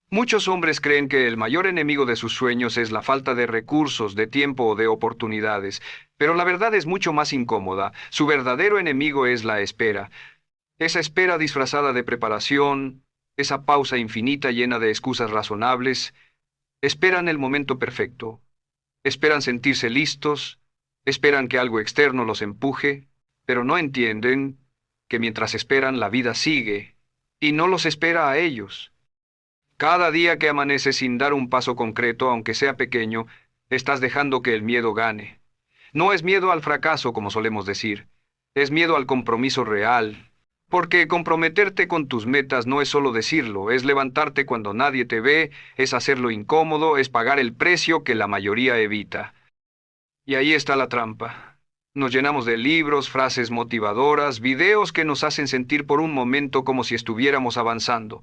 Muchos hombres creen que el mayor enemigo de sus sueños es la falta de recursos, de tiempo o de oportunidades, pero la verdad es mucho más incómoda. Su verdadero enemigo es la espera. Esa espera disfrazada de preparación, esa pausa infinita llena de excusas razonables, esperan el momento perfecto, esperan sentirse listos, esperan que algo externo los empuje, pero no entienden que mientras esperan la vida sigue y no los espera a ellos. Cada día que amanece sin dar un paso concreto, aunque sea pequeño, estás dejando que el miedo gane. No es miedo al fracaso, como solemos decir, es miedo al compromiso real. Porque comprometerte con tus metas no es solo decirlo, es levantarte cuando nadie te ve, es hacerlo incómodo, es pagar el precio que la mayoría evita. Y ahí está la trampa. Nos llenamos de libros, frases motivadoras, videos que nos hacen sentir por un momento como si estuviéramos avanzando.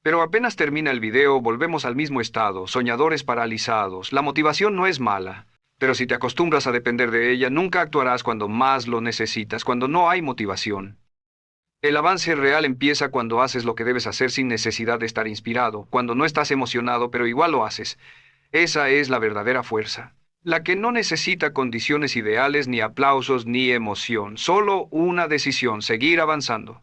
Pero apenas termina el video, volvemos al mismo estado, soñadores paralizados. La motivación no es mala, pero si te acostumbras a depender de ella, nunca actuarás cuando más lo necesitas, cuando no hay motivación. El avance real empieza cuando haces lo que debes hacer sin necesidad de estar inspirado, cuando no estás emocionado, pero igual lo haces. Esa es la verdadera fuerza, la que no necesita condiciones ideales, ni aplausos, ni emoción, solo una decisión, seguir avanzando.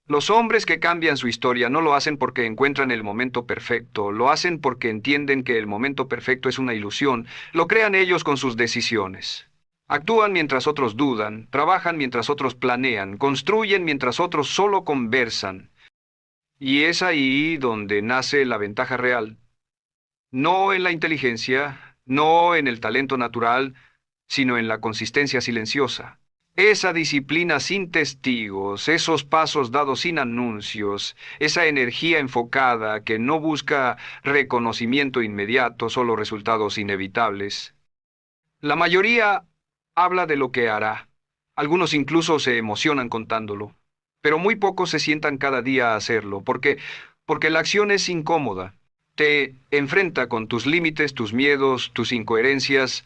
Los hombres que cambian su historia no lo hacen porque encuentran el momento perfecto, lo hacen porque entienden que el momento perfecto es una ilusión, lo crean ellos con sus decisiones. Actúan mientras otros dudan, trabajan mientras otros planean, construyen mientras otros solo conversan. Y es ahí donde nace la ventaja real. No en la inteligencia, no en el talento natural, sino en la consistencia silenciosa. Esa disciplina sin testigos, esos pasos dados sin anuncios, esa energía enfocada que no busca reconocimiento inmediato, solo resultados inevitables. La mayoría habla de lo que hará. Algunos incluso se emocionan contándolo. Pero muy pocos se sientan cada día a hacerlo, porque la acción es incómoda. Te enfrenta con tus límites, tus miedos, tus incoherencias.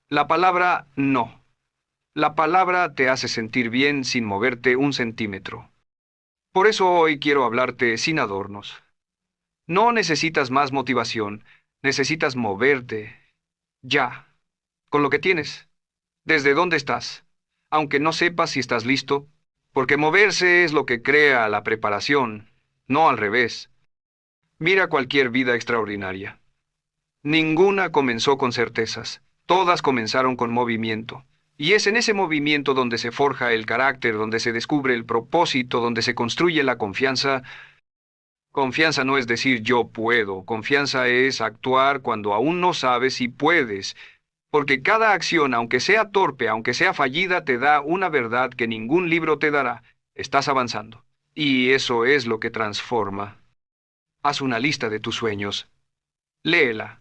La palabra no. La palabra te hace sentir bien sin moverte un centímetro. Por eso hoy quiero hablarte sin adornos. No necesitas más motivación, necesitas moverte, ya, con lo que tienes. ¿Desde dónde estás? Aunque no sepas si estás listo, porque moverse es lo que crea la preparación, no al revés. Mira cualquier vida extraordinaria. Ninguna comenzó con certezas, todas comenzaron con movimiento. Y es en ese movimiento donde se forja el carácter, donde se descubre el propósito, donde se construye la confianza. Confianza no es decir yo puedo, confianza es actuar cuando aún no sabes si puedes, porque cada acción, aunque sea torpe, aunque sea fallida, te da una verdad que ningún libro te dará. Estás avanzando. Y eso es lo que transforma. Haz una lista de tus sueños. Léela.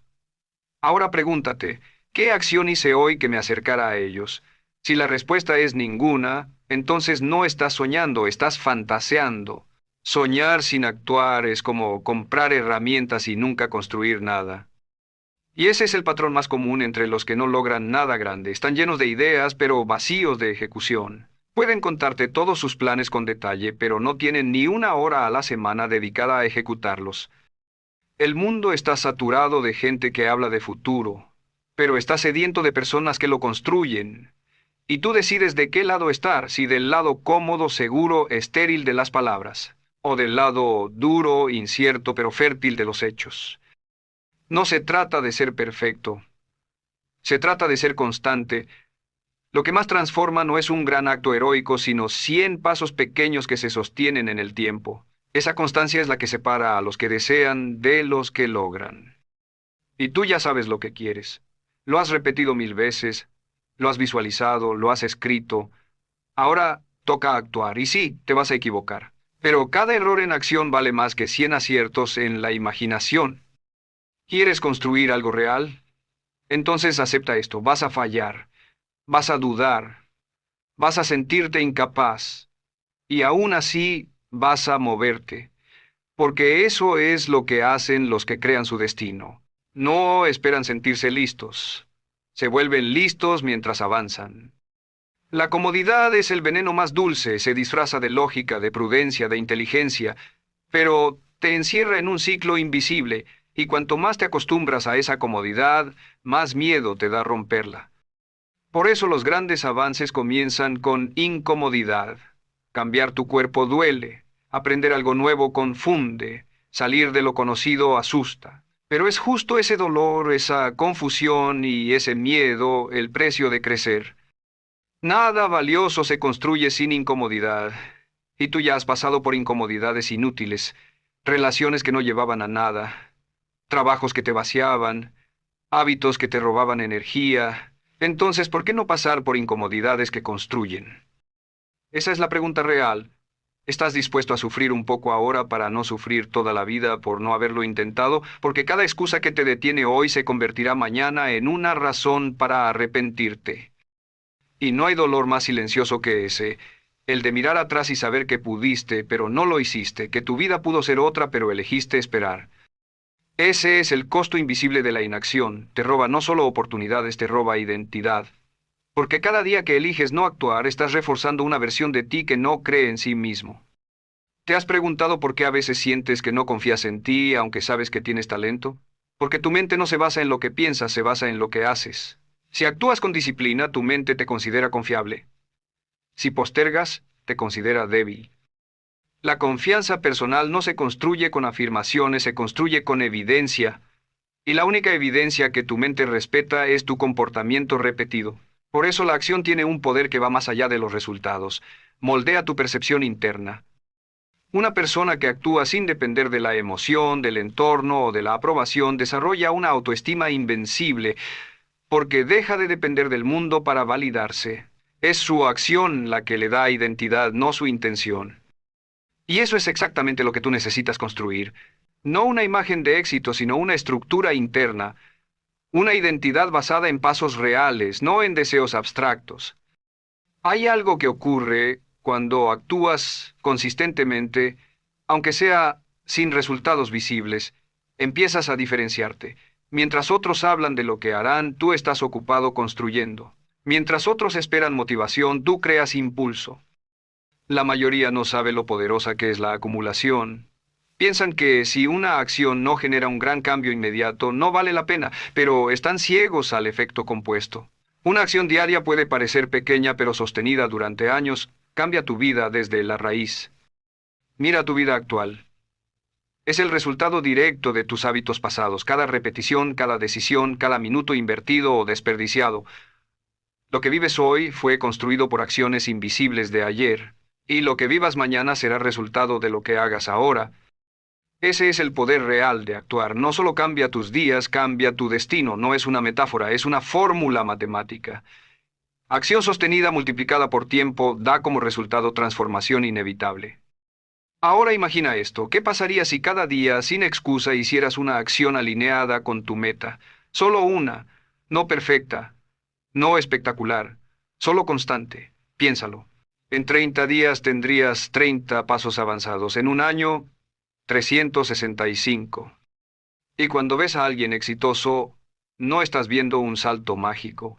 Ahora pregúntate, ¿qué acción hice hoy que me acercara a ellos? Si la respuesta es ninguna, entonces no estás soñando, estás fantaseando. Soñar sin actuar es como comprar herramientas y nunca construir nada. Y ese es el patrón más común entre los que no logran nada grande. Están llenos de ideas, pero vacíos de ejecución. Pueden contarte todos sus planes con detalle, pero no tienen ni una hora a la semana dedicada a ejecutarlos. El mundo está saturado de gente que habla de futuro, pero está sediento de personas que lo construyen. Y tú decides de qué lado estar, si del lado cómodo, seguro, estéril de las palabras, o del lado duro, incierto, pero fértil de los hechos. No se trata de ser perfecto, se trata de ser constante. Lo que más transforma no es un gran acto heroico, sino 100 pasos pequeños que se sostienen en el tiempo. Esa constancia es la que separa a los que desean de los que logran. Y tú ya sabes lo que quieres. Lo has repetido 1000 veces, lo has visualizado, lo has escrito. Ahora toca actuar, y sí, te vas a equivocar. Pero cada error en acción vale más que 100 aciertos en la imaginación. ¿Quieres construir algo real? Entonces acepta esto, vas a fallar, vas a dudar, vas a sentirte incapaz, y aún así vas a moverte, porque eso es lo que hacen los que crean su destino. No esperan sentirse listos, se vuelven listos mientras avanzan. La comodidad es el veneno más dulce, se disfraza de lógica, de prudencia, de inteligencia, pero te encierra en un ciclo invisible, y cuanto más te acostumbras a esa comodidad, más miedo te da romperla. Por eso los grandes avances comienzan con incomodidad. Cambiar tu cuerpo duele, aprender algo nuevo confunde, salir de lo conocido asusta. Pero es justo ese dolor, esa confusión y ese miedo el precio de crecer. Nada valioso se construye sin incomodidad. Y tú ya has pasado por incomodidades inútiles, relaciones que no llevaban a nada, trabajos que te vaciaban, hábitos que te robaban energía. Entonces, ¿por qué no pasar por incomodidades que construyen? Esa es la pregunta real. ¿Estás dispuesto a sufrir un poco ahora para no sufrir toda la vida por no haberlo intentado? Porque cada excusa que te detiene hoy se convertirá mañana en una razón para arrepentirte. Y no hay dolor más silencioso que ese, el de mirar atrás y saber que pudiste, pero no lo hiciste, que tu vida pudo ser otra, pero elegiste esperar. Ese es el costo invisible de la inacción. Te roba no solo oportunidades, te roba identidad. Porque cada día que eliges no actuar, estás reforzando una versión de ti que no cree en sí mismo. ¿Te has preguntado por qué a veces sientes que no confías en ti, aunque sabes que tienes talento? Porque tu mente no se basa en lo que piensas, se basa en lo que haces. Si actúas con disciplina, tu mente te considera confiable. Si postergas, te considera débil. La confianza personal no se construye con afirmaciones, se construye con evidencia. Y la única evidencia que tu mente respeta es tu comportamiento repetido. Por eso la acción tiene un poder que va más allá de los resultados. Moldea tu percepción interna. Una persona que actúa sin depender de la emoción, del entorno o de la aprobación desarrolla una autoestima invencible porque deja de depender del mundo para validarse. Es su acción la que le da identidad, no su intención. Y eso es exactamente lo que tú necesitas construir. No una imagen de éxito, sino una estructura interna. Una identidad basada en pasos reales, no en deseos abstractos. Hay algo que ocurre cuando actúas consistentemente, aunque sea sin resultados visibles, empiezas a diferenciarte. Mientras otros hablan de lo que harán, tú estás ocupado construyendo. Mientras otros esperan motivación, tú creas impulso. La mayoría no sabe lo poderosa que es la acumulación. Piensan que si una acción no genera un gran cambio inmediato, no vale la pena, pero están ciegos al efecto compuesto. Una acción diaria puede parecer pequeña, pero sostenida durante años, cambia tu vida desde la raíz. Mira tu vida actual. Es el resultado directo de tus hábitos pasados, cada repetición, cada decisión, cada minuto invertido o desperdiciado. Lo que vives hoy fue construido por acciones invisibles de ayer, y lo que vivas mañana será resultado de lo que hagas ahora. Ese es el poder real de actuar. No solo cambia tus días, cambia tu destino. No es una metáfora, es una fórmula matemática. Acción sostenida multiplicada por tiempo da como resultado transformación inevitable. Ahora imagina esto. ¿Qué pasaría si cada día, sin excusa, hicieras una acción alineada con tu meta? Solo una, no perfecta, no espectacular, solo constante. Piénsalo. En 30 días tendrías 30 pasos avanzados. En un año, 365. Y cuando ves a alguien exitoso, no estás viendo un salto mágico.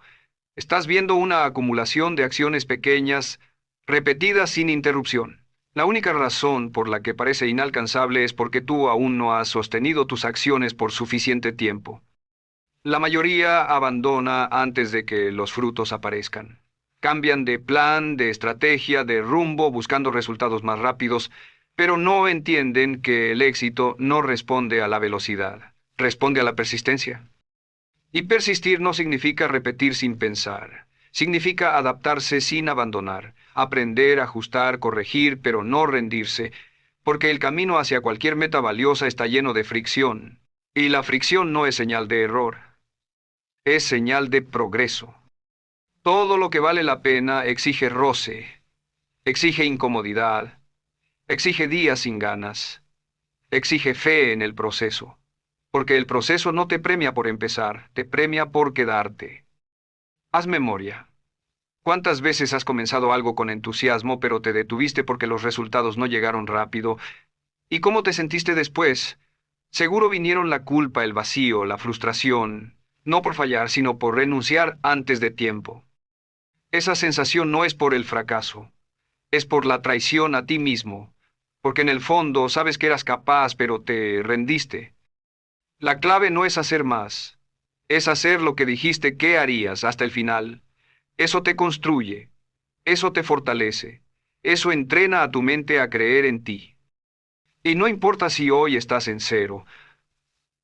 Estás viendo una acumulación de acciones pequeñas, repetidas sin interrupción. La única razón por la que parece inalcanzable es porque tú aún no has sostenido tus acciones por suficiente tiempo. La mayoría abandona antes de que los frutos aparezcan. Cambian de plan, de estrategia, de rumbo, buscando resultados más rápidos, pero no entienden que el éxito no responde a la velocidad, responde a la persistencia. Y persistir no significa repetir sin pensar. Significa adaptarse sin abandonar, aprender, ajustar, corregir, pero no rendirse, porque el camino hacia cualquier meta valiosa está lleno de fricción. Y la fricción no es señal de error, es señal de progreso. Todo lo que vale la pena exige roce, exige incomodidad, exige días sin ganas, exige fe en el proceso. Porque el proceso no te premia por empezar, te premia por quedarte. Haz memoria. ¿Cuántas veces has comenzado algo con entusiasmo, pero te detuviste porque los resultados no llegaron rápido? ¿Y cómo te sentiste después? Seguro vinieron la culpa, el vacío, la frustración, no por fallar, sino por renunciar antes de tiempo. Esa sensación no es por el fracaso, es por la traición a ti mismo, porque en el fondo sabes que eras capaz, pero te rendiste. La clave no es hacer más, es hacer lo que dijiste que harías hasta el final. Eso te construye, eso te fortalece, eso entrena a tu mente a creer en ti. Y no importa si hoy estás en cero,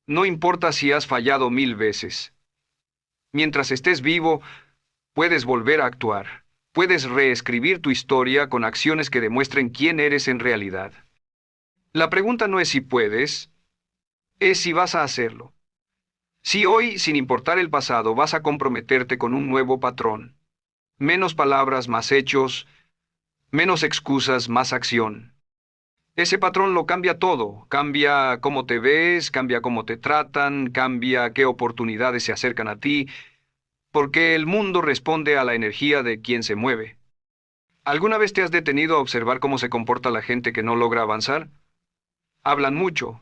no importa si has fallado 1000 veces. Mientras estés vivo, puedes volver a actuar. Puedes reescribir tu historia con acciones que demuestren quién eres en realidad. La pregunta no es si puedes, es si vas a hacerlo. Si hoy, sin importar el pasado, vas a comprometerte con un nuevo patrón. Menos palabras, más hechos, menos excusas, más acción. Ese patrón lo cambia todo. Cambia cómo te ves, cambia cómo te tratan, cambia qué oportunidades se acercan a ti, porque el mundo responde a la energía de quien se mueve. ¿Alguna vez te has detenido a observar cómo se comporta la gente que no logra avanzar? Hablan mucho,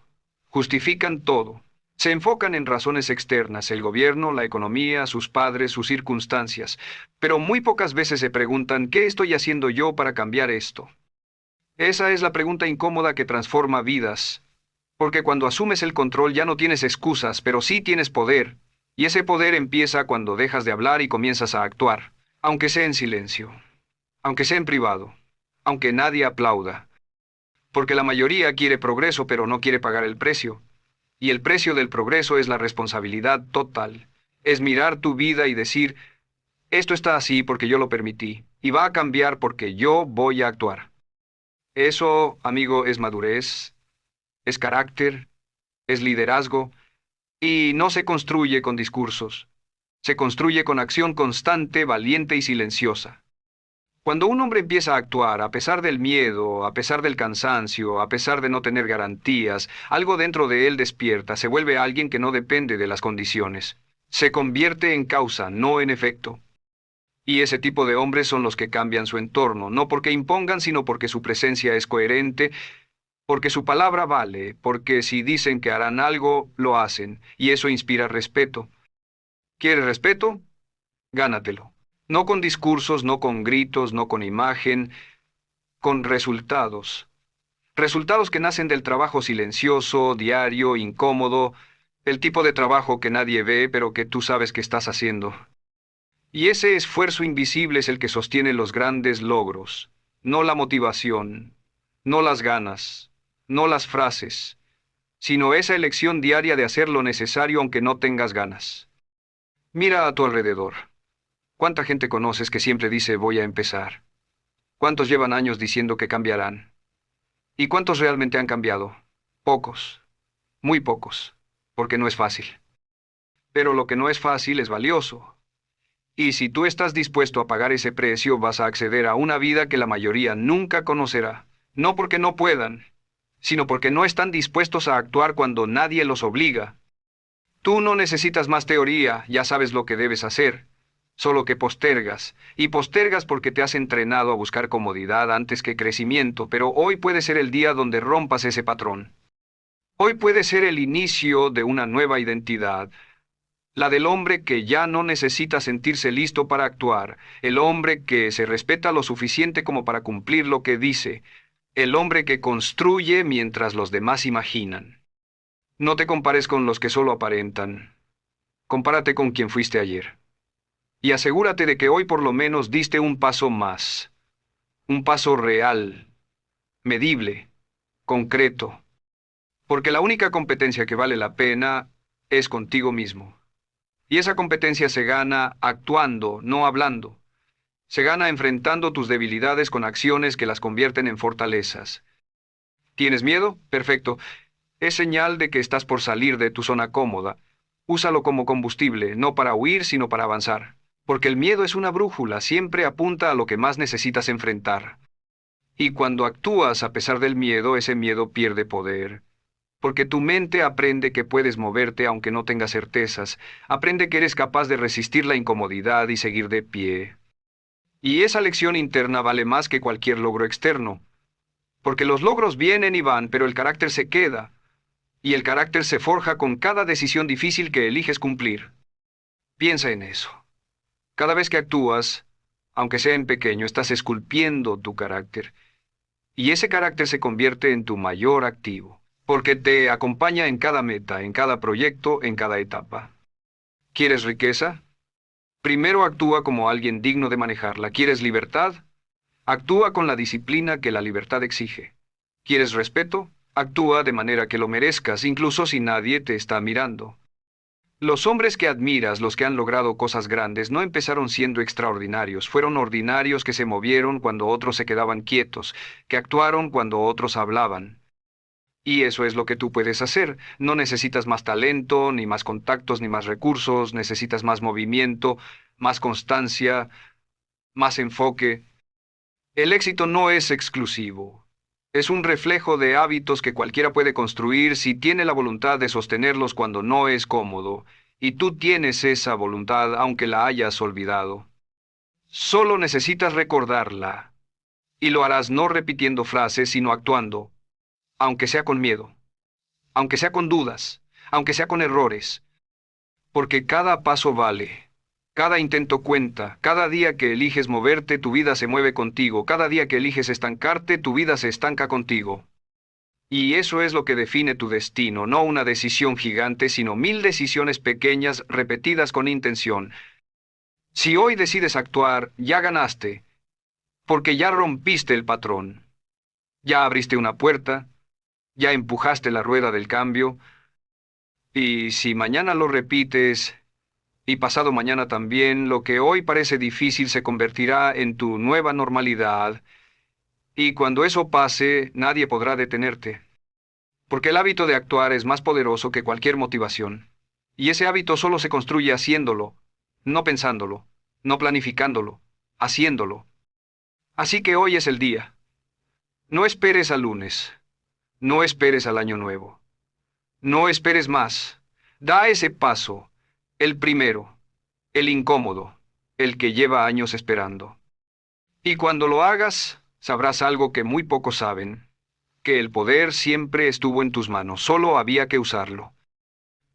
justifican todo. Se enfocan en razones externas, el gobierno, la economía, sus padres, sus circunstancias, pero muy pocas veces se preguntan, ¿qué estoy haciendo yo para cambiar esto? Esa es la pregunta incómoda que transforma vidas, porque cuando asumes el control ya no tienes excusas, pero sí tienes poder, y ese poder empieza cuando dejas de hablar y comienzas a actuar, aunque sea en silencio, aunque sea en privado, aunque nadie aplauda, porque la mayoría quiere progreso pero no quiere pagar el precio. Y el precio del progreso es la responsabilidad total. Es mirar tu vida y decir, esto está así porque yo lo permití, y va a cambiar porque yo voy a actuar. Eso, amigo, es madurez, es carácter, es liderazgo, y no se construye con discursos. Se construye con acción constante, valiente y silenciosa. Cuando un hombre empieza a actuar, a pesar del miedo, a pesar del cansancio, a pesar de no tener garantías, algo dentro de él despierta, se vuelve alguien que no depende de las condiciones. Se convierte en causa, no en efecto. Y ese tipo de hombres son los que cambian su entorno, no porque impongan, sino porque su presencia es coherente, porque su palabra vale, porque si dicen que harán algo, lo hacen, y eso inspira respeto. ¿Quieres respeto? Gánatelo. No con discursos, no con gritos, no con imagen, con resultados. Resultados que nacen del trabajo silencioso, diario, incómodo, el tipo de trabajo que nadie ve, pero que tú sabes que estás haciendo. Y ese esfuerzo invisible es el que sostiene los grandes logros, no la motivación, no las ganas, no las frases, sino esa elección diaria de hacer lo necesario aunque no tengas ganas. Mira a tu alrededor. ¿Cuánta gente conoces que siempre dice voy a empezar? ¿Cuántos llevan años diciendo que cambiarán? ¿Y cuántos realmente han cambiado? Pocos, muy pocos, porque no es fácil. Pero lo que no es fácil es valioso. Y si tú estás dispuesto a pagar ese precio, vas a acceder a una vida que la mayoría nunca conocerá. No porque no puedan, sino porque no están dispuestos a actuar cuando nadie los obliga. Tú no necesitas más teoría, ya sabes lo que debes hacer. Solo que postergas, y postergas porque te has entrenado a buscar comodidad antes que crecimiento, pero hoy puede ser el día donde rompas ese patrón. Hoy puede ser el inicio de una nueva identidad, la del hombre que ya no necesita sentirse listo para actuar, el hombre que se respeta lo suficiente como para cumplir lo que dice, el hombre que construye mientras los demás imaginan. No te compares con los que solo aparentan. Compárate con quien fuiste ayer. Y asegúrate de que hoy por lo menos diste un paso más, un paso real, medible, concreto, porque la única competencia que vale la pena es contigo mismo. Y esa competencia se gana actuando, no hablando. Se gana enfrentando tus debilidades con acciones que las convierten en fortalezas. ¿Tienes miedo? Perfecto. Es señal de que estás por salir de tu zona cómoda. Úsalo como combustible, no para huir, sino para avanzar. Porque el miedo es una brújula, siempre apunta a lo que más necesitas enfrentar. Y cuando actúas a pesar del miedo, ese miedo pierde poder. Porque tu mente aprende que puedes moverte aunque no tengas certezas, aprende que eres capaz de resistir la incomodidad y seguir de pie. Y esa lección interna vale más que cualquier logro externo. Porque los logros vienen y van, pero el carácter se queda. Y el carácter se forja con cada decisión difícil que eliges cumplir. Piensa en eso. Cada vez que actúas, aunque sea en pequeño, estás esculpiendo tu carácter. Y ese carácter se convierte en tu mayor activo, porque te acompaña en cada meta, en cada proyecto, en cada etapa. ¿Quieres riqueza? Primero actúa como alguien digno de manejarla. ¿Quieres libertad? Actúa con la disciplina que la libertad exige. ¿Quieres respeto? Actúa de manera que lo merezcas, incluso si nadie te está mirando. Los hombres que admiras, los que han logrado cosas grandes, no empezaron siendo extraordinarios, fueron ordinarios que se movieron cuando otros se quedaban quietos, que actuaron cuando otros hablaban. Y eso es lo que tú puedes hacer. No necesitas más talento, ni más contactos, ni más recursos, necesitas más movimiento, más constancia, más enfoque. El éxito no es exclusivo. Es un reflejo de hábitos que cualquiera puede construir si tiene la voluntad de sostenerlos cuando no es cómodo, y tú tienes esa voluntad aunque la hayas olvidado. Solo necesitas recordarla, y lo harás no repitiendo frases, sino actuando, aunque sea con miedo, aunque sea con dudas, aunque sea con errores, porque cada paso vale. Cada intento cuenta, cada día que eliges moverte, tu vida se mueve contigo, cada día que eliges estancarte, tu vida se estanca contigo. Y eso es lo que define tu destino, no una decisión gigante, sino 1000 decisiones pequeñas repetidas con intención. Si hoy decides actuar, ya ganaste, porque ya rompiste el patrón. Ya abriste una puerta, ya empujaste la rueda del cambio, y si mañana lo repites, y pasado mañana también, lo que hoy parece difícil se convertirá en tu nueva normalidad, y cuando eso pase, nadie podrá detenerte. Porque el hábito de actuar es más poderoso que cualquier motivación. Y ese hábito solo se construye haciéndolo, no pensándolo, no planificándolo, haciéndolo. Así que hoy es el día. No esperes al lunes. No esperes al año nuevo. No esperes más. Da ese paso, el primero, el incómodo, el que lleva años esperando. Y cuando lo hagas, sabrás algo que muy pocos saben, que el poder siempre estuvo en tus manos, solo había que usarlo.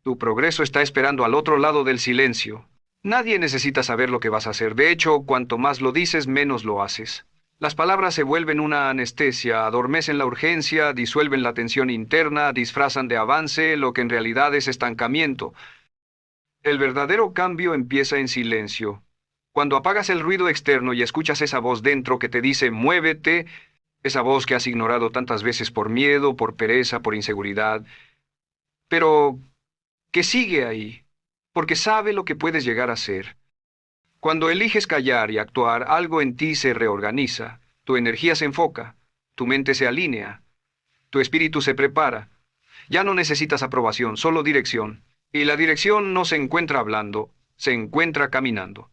Tu progreso está esperando al otro lado del silencio. Nadie necesita saber lo que vas a hacer. De hecho, cuanto más lo dices, menos lo haces. Las palabras se vuelven una anestesia, adormecen la urgencia, disuelven la tensión interna, disfrazan de avance lo que en realidad es estancamiento. El verdadero cambio empieza en silencio. Cuando apagas el ruido externo y escuchas esa voz dentro que te dice muévete, esa voz que has ignorado tantas veces por miedo, por pereza, por inseguridad, pero que sigue ahí, porque sabe lo que puedes llegar a ser. Cuando eliges callar y actuar, algo en ti se reorganiza, tu energía se enfoca, tu mente se alinea, tu espíritu se prepara. Ya no necesitas aprobación, solo dirección. Y la dirección no se encuentra hablando, se encuentra caminando.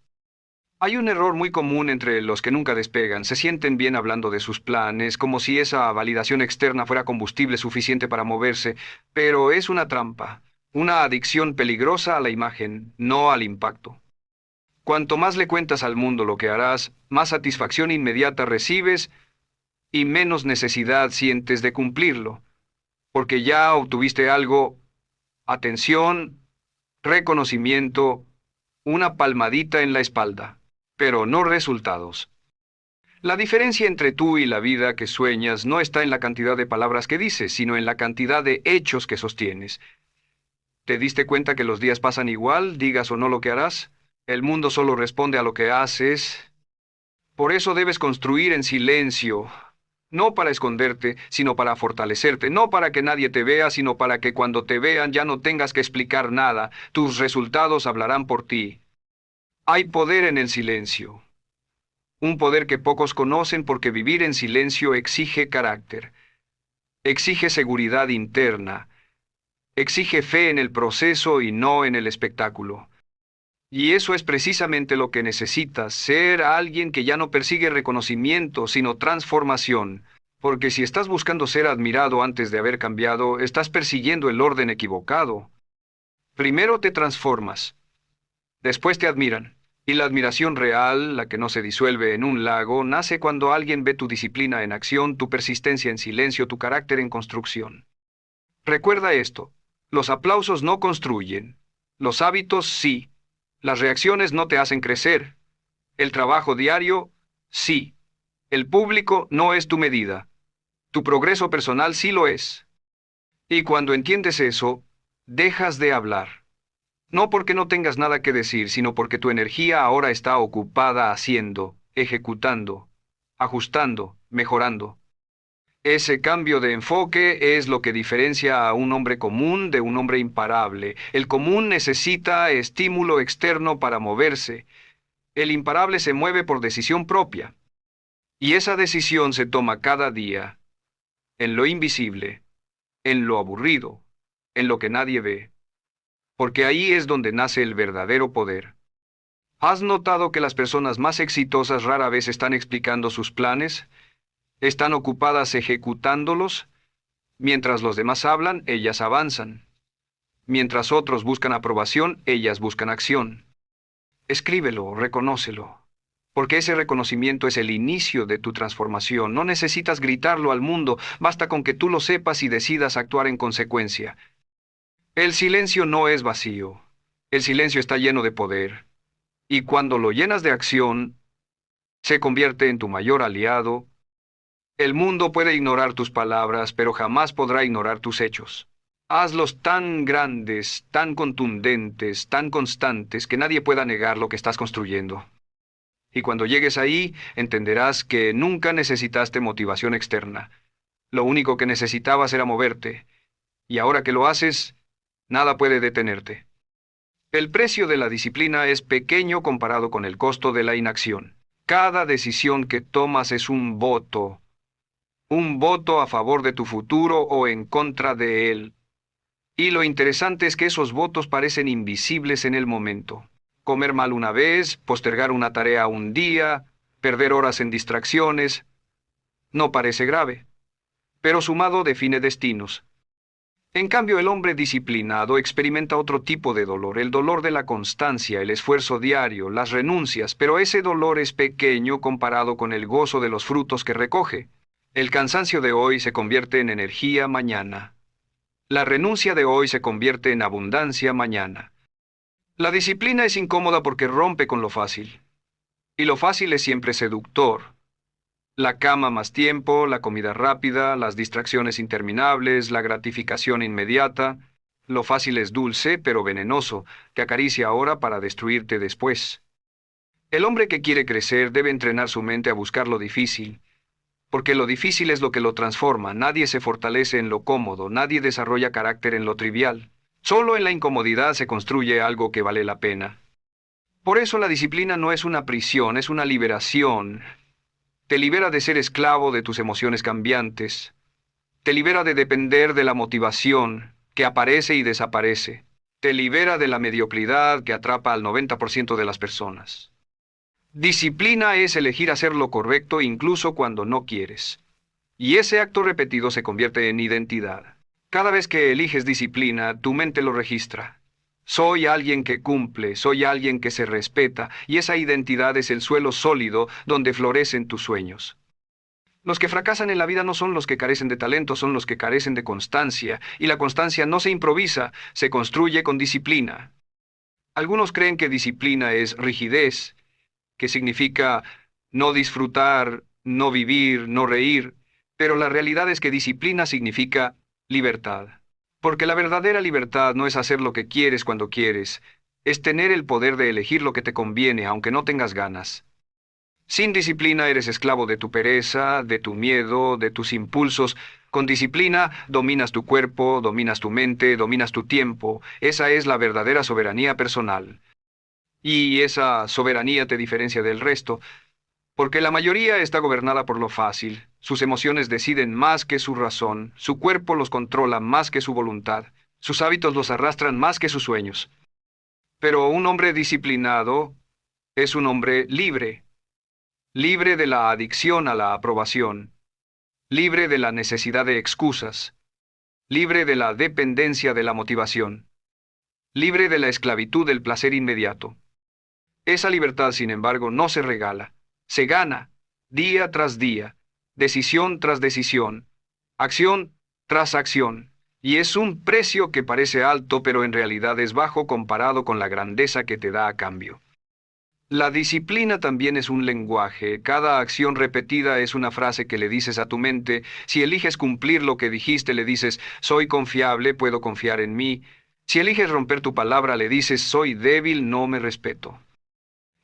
Hay un error muy común entre los que nunca despegan. Se sienten bien hablando de sus planes, como si esa validación externa fuera combustible suficiente para moverse, pero es una trampa, una adicción peligrosa a la imagen, no al impacto. Cuanto más le cuentas al mundo lo que harás, más satisfacción inmediata recibes y menos necesidad sientes de cumplirlo, porque ya obtuviste algo, atención, reconocimiento, una palmadita en la espalda, pero no resultados. La diferencia entre tú y la vida que sueñas no está en la cantidad de palabras que dices, sino en la cantidad de hechos que sostienes. ¿Te diste cuenta que los días pasan igual, digas o no lo que harás? El mundo solo responde a lo que haces. Por eso debes construir en silencio, no para esconderte, sino para fortalecerte, no para que nadie te vea, sino para que cuando te vean ya no tengas que explicar nada, tus resultados hablarán por ti. Hay poder en el silencio, un poder que pocos conocen porque vivir en silencio exige carácter, exige seguridad interna, exige fe en el proceso y no en el espectáculo. Y eso es precisamente lo que necesitas, ser alguien que ya no persigue reconocimiento, sino transformación. Porque si estás buscando ser admirado antes de haber cambiado, estás persiguiendo el orden equivocado. Primero te transformas, después te admiran. Y la admiración real, la que no se disuelve en un lago, nace cuando alguien ve tu disciplina en acción, tu persistencia en silencio, tu carácter en construcción. Recuerda esto, los aplausos no construyen, los hábitos sí. Las reacciones no te hacen crecer. El trabajo diario, sí. El público no es tu medida. Tu progreso personal sí lo es. Y cuando entiendes eso, dejas de hablar. No porque no tengas nada que decir, sino porque tu energía ahora está ocupada haciendo, ejecutando, ajustando, mejorando. Ese cambio de enfoque es lo que diferencia a un hombre común de un hombre imparable. El común necesita estímulo externo para moverse. El imparable se mueve por decisión propia. Y esa decisión se toma cada día, en lo invisible, en lo aburrido, en lo que nadie ve. Porque ahí es donde nace el verdadero poder. ¿Has notado que las personas más exitosas rara vez están explicando sus planes? Están ocupadas ejecutándolos. Mientras los demás hablan, ellas avanzan. Mientras otros buscan aprobación, ellas buscan acción. Escríbelo, reconócelo. Porque ese reconocimiento es el inicio de tu transformación. No necesitas gritarlo al mundo, basta con que tú lo sepas y decidas actuar en consecuencia. El silencio no es vacío. El silencio está lleno de poder. Y cuando lo llenas de acción, se convierte en tu mayor aliado. El mundo puede ignorar tus palabras, pero jamás podrá ignorar tus hechos. Hazlos tan grandes, tan contundentes, tan constantes, que nadie pueda negar lo que estás construyendo. Y cuando llegues ahí, entenderás que nunca necesitaste motivación externa. Lo único que necesitabas era moverte. Y ahora que lo haces, nada puede detenerte. El precio de la disciplina es pequeño comparado con el costo de la inacción. Cada decisión que tomas es un voto a favor de tu futuro o en contra de él. Y lo interesante es que esos votos parecen invisibles en el momento. Comer mal una vez, postergar una tarea un día, perder horas en distracciones, no parece grave, pero sumado define destinos. En cambio, el hombre disciplinado experimenta otro tipo de dolor, el dolor de la constancia, el esfuerzo diario, las renuncias, pero ese dolor es pequeño comparado con el gozo de los frutos que recoge. El cansancio de hoy se convierte en energía mañana. La renuncia de hoy se convierte en abundancia mañana. La disciplina es incómoda porque rompe con lo fácil. Y lo fácil es siempre seductor. La cama más tiempo, la comida rápida, las distracciones interminables, la gratificación inmediata. Lo fácil es dulce, pero venenoso. Te acaricia ahora para destruirte después. El hombre que quiere crecer debe entrenar su mente a buscar lo difícil. Porque lo difícil es lo que lo transforma. Nadie se fortalece en lo cómodo, nadie desarrolla carácter en lo trivial. Solo en la incomodidad se construye algo que vale la pena. Por eso la disciplina no es una prisión, es una liberación. Te libera de ser esclavo de tus emociones cambiantes. Te libera de depender de la motivación, que aparece y desaparece. Te libera de la mediocridad que atrapa al 90% de las personas. Disciplina es elegir hacer lo correcto incluso cuando no quieres. Y ese acto repetido se convierte en identidad. Cada vez que eliges disciplina, tu mente lo registra. Soy alguien que cumple, soy alguien que se respeta, y esa identidad es el suelo sólido donde florecen tus sueños. Los que fracasan en la vida no son los que carecen de talento, son los que carecen de constancia, y la constancia no se improvisa, se construye con disciplina. Algunos creen que disciplina es rigidez, que significa no disfrutar, no vivir, no reír, pero la realidad es que disciplina significa libertad. Porque la verdadera libertad no es hacer lo que quieres cuando quieres, es tener el poder de elegir lo que te conviene aunque no tengas ganas. Sin disciplina eres esclavo de tu pereza, de tu miedo, de tus impulsos. Con disciplina dominas tu cuerpo, dominas tu mente, dominas tu tiempo. Esa es la verdadera soberanía personal. Y esa soberanía te diferencia del resto, porque la mayoría está gobernada por lo fácil. Sus emociones deciden más que su razón, su cuerpo los controla más que su voluntad, sus hábitos los arrastran más que sus sueños. Pero un hombre disciplinado es un hombre libre, libre de la adicción a la aprobación, libre de la necesidad de excusas, libre de la dependencia de la motivación, libre de la esclavitud del placer inmediato. Esa libertad, sin embargo, no se regala, se gana, día tras día, decisión tras decisión, acción tras acción, y es un precio que parece alto, pero en realidad es bajo comparado con la grandeza que te da a cambio. La disciplina también es un lenguaje. Cada acción repetida es una frase que le dices a tu mente. Si eliges cumplir lo que dijiste, le dices, soy confiable, puedo confiar en mí. Si eliges romper tu palabra, le dices, soy débil, no me respeto.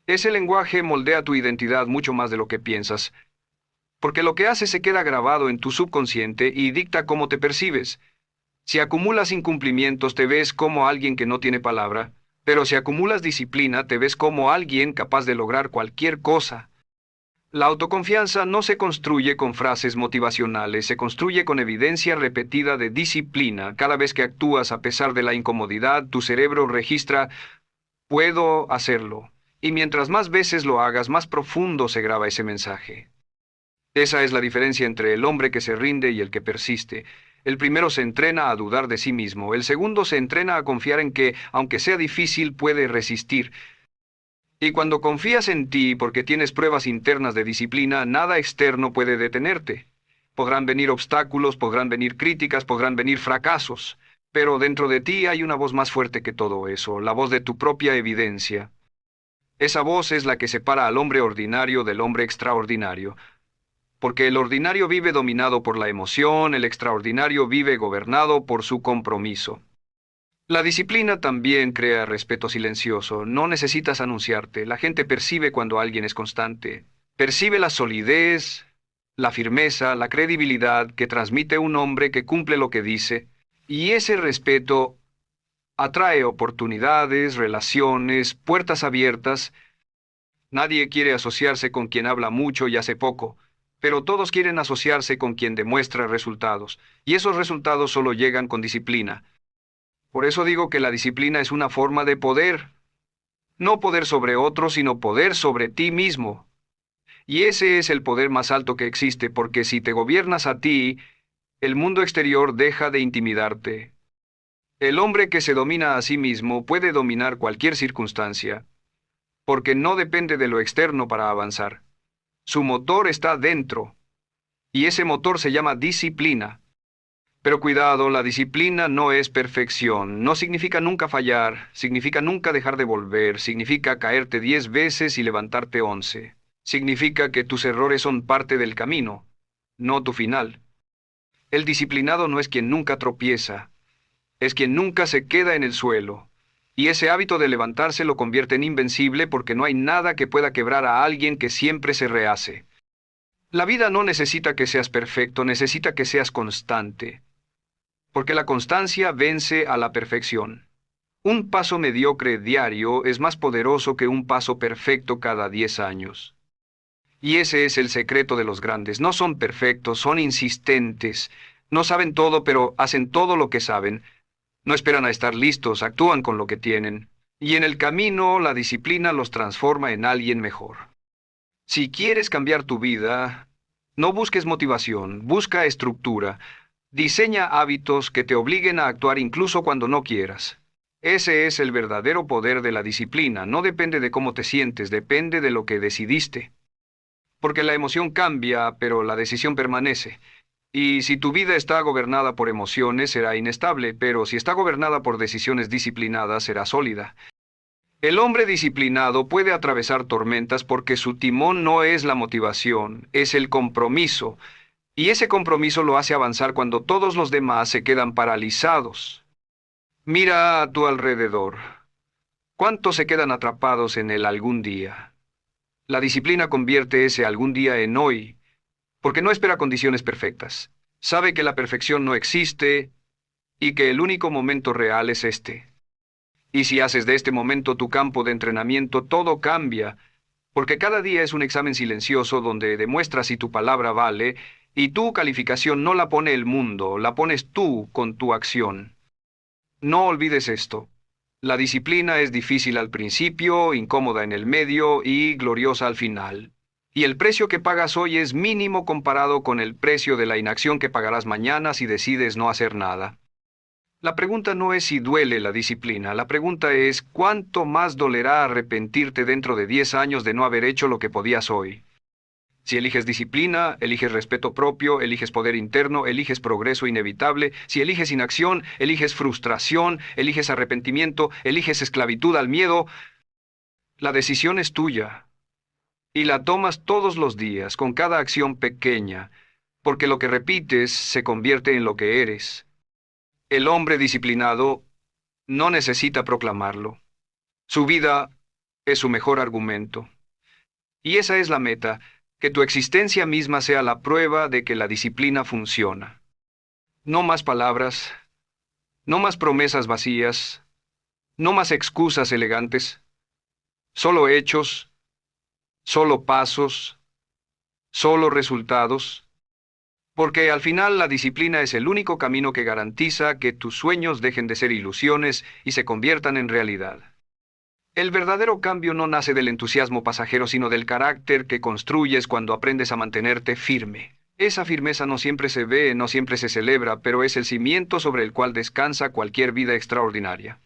Ese lenguaje moldea tu identidad mucho más de lo que piensas, porque lo que haces se queda grabado en tu subconsciente y dicta cómo te percibes. Si acumulas incumplimientos, te ves como alguien que no tiene palabra, pero si acumulas disciplina, te ves como alguien capaz de lograr cualquier cosa. La autoconfianza no se construye con frases motivacionales, se construye con evidencia repetida de disciplina. Cada vez que actúas a pesar de la incomodidad, tu cerebro registra, puedo hacerlo. Y mientras más veces lo hagas, más profundo se graba ese mensaje. Esa es la diferencia entre el hombre que se rinde y el que persiste. El primero se entrena a dudar de sí mismo, el segundo se entrena a confiar en que, aunque sea difícil, puede resistir. Y cuando confías en ti porque tienes pruebas internas de disciplina, nada externo puede detenerte. Podrán venir obstáculos, podrán venir críticas, podrán venir fracasos, pero dentro de ti hay una voz más fuerte que todo eso, la voz de tu propia evidencia. Esa voz es la que separa al hombre ordinario del hombre extraordinario. Porque el ordinario vive dominado por la emoción, el extraordinario vive gobernado por su compromiso. La disciplina también crea respeto silencioso. No necesitas anunciarte. La gente percibe cuando alguien es constante. Percibe la solidez, la firmeza, la credibilidad que transmite un hombre que cumple lo que dice. Y ese respeto atrae oportunidades, relaciones, puertas abiertas. Nadie quiere asociarse con quien habla mucho y hace poco, pero todos quieren asociarse con quien demuestra resultados, y esos resultados solo llegan con disciplina. Por eso digo que la disciplina es una forma de poder, no poder sobre otros, sino poder sobre ti mismo. Y ese es el poder más alto que existe, porque si te gobiernas a ti, el mundo exterior deja de intimidarte. El hombre que se domina a sí mismo puede dominar cualquier circunstancia, porque no depende de lo externo para avanzar. Su motor está dentro, y ese motor se llama disciplina. Pero cuidado, la disciplina no es perfección, no significa nunca fallar, significa nunca dejar de volver, significa caerte 10 veces y levantarte 11. Significa que tus errores son parte del camino, no tu final. El disciplinado no es quien nunca tropieza, es quien nunca se queda en el suelo. Y ese hábito de levantarse lo convierte en invencible porque no hay nada que pueda quebrar a alguien que siempre se rehace. La vida no necesita que seas perfecto, necesita que seas constante. Porque la constancia vence a la perfección. Un paso mediocre diario es más poderoso que un paso perfecto cada 10 años. Y ese es el secreto de los grandes. No son perfectos, son insistentes. No saben todo, pero hacen todo lo que saben. No esperan a estar listos, actúan con lo que tienen. Y en el camino, la disciplina los transforma en alguien mejor. Si quieres cambiar tu vida, no busques motivación, busca estructura. Diseña hábitos que te obliguen a actuar incluso cuando no quieras. Ese es el verdadero poder de la disciplina. No depende de cómo te sientes, depende de lo que decidiste. Porque la emoción cambia, pero la decisión permanece. Y si tu vida está gobernada por emociones, será inestable, pero si está gobernada por decisiones disciplinadas, será sólida. El hombre disciplinado puede atravesar tormentas porque su timón no es la motivación, es el compromiso. Y ese compromiso lo hace avanzar cuando todos los demás se quedan paralizados. Mira a tu alrededor. ¿Cuántos se quedan atrapados en el algún día? La disciplina convierte ese algún día en hoy, porque no espera condiciones perfectas. Sabe que la perfección no existe y que el único momento real es este. Y si haces de este momento tu campo de entrenamiento, todo cambia, porque cada día es un examen silencioso donde demuestras si tu palabra vale, y tu calificación no la pone el mundo, la pones tú con tu acción. No olvides esto. La disciplina es difícil al principio, incómoda en el medio y gloriosa al final. Y el precio que pagas hoy es mínimo comparado con el precio de la inacción que pagarás mañana si decides no hacer nada. La pregunta no es si duele la disciplina, la pregunta es ¿cuánto más dolerá arrepentirte dentro de 10 años de no haber hecho lo que podías hoy? Si eliges disciplina, eliges respeto propio, eliges poder interno, eliges progreso inevitable. Si eliges inacción, eliges frustración, eliges arrepentimiento, eliges esclavitud al miedo. La decisión es tuya, y la tomas todos los días, con cada acción pequeña, porque lo que repites se convierte en lo que eres. El hombre disciplinado no necesita proclamarlo. Su vida es su mejor argumento. Y esa es la meta, que tu existencia misma sea la prueba de que la disciplina funciona. No más palabras, no más promesas vacías, no más excusas elegantes, solo hechos, solo pasos, solo resultados, porque al final la disciplina es el único camino que garantiza que tus sueños dejen de ser ilusiones y se conviertan en realidad. El verdadero cambio no nace del entusiasmo pasajero, sino del carácter que construyes cuando aprendes a mantenerte firme. Esa firmeza no siempre se ve, no siempre se celebra, pero es el cimiento sobre el cual descansa cualquier vida extraordinaria.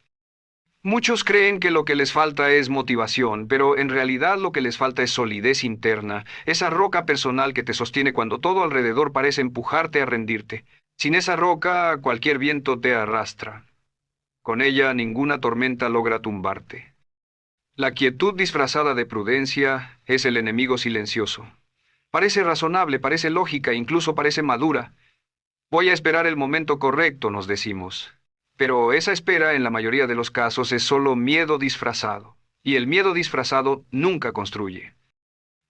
Muchos creen que lo que les falta es motivación, pero en realidad lo que les falta es solidez interna, esa roca personal que te sostiene cuando todo alrededor parece empujarte a rendirte. Sin esa roca, cualquier viento te arrastra. Con ella, ninguna tormenta logra tumbarte. La quietud disfrazada de prudencia es el enemigo silencioso. Parece razonable, parece lógica, incluso parece madura. Voy a esperar el momento correcto, nos decimos. Pero esa espera, en la mayoría de los casos, es solo miedo disfrazado. Y el miedo disfrazado nunca construye.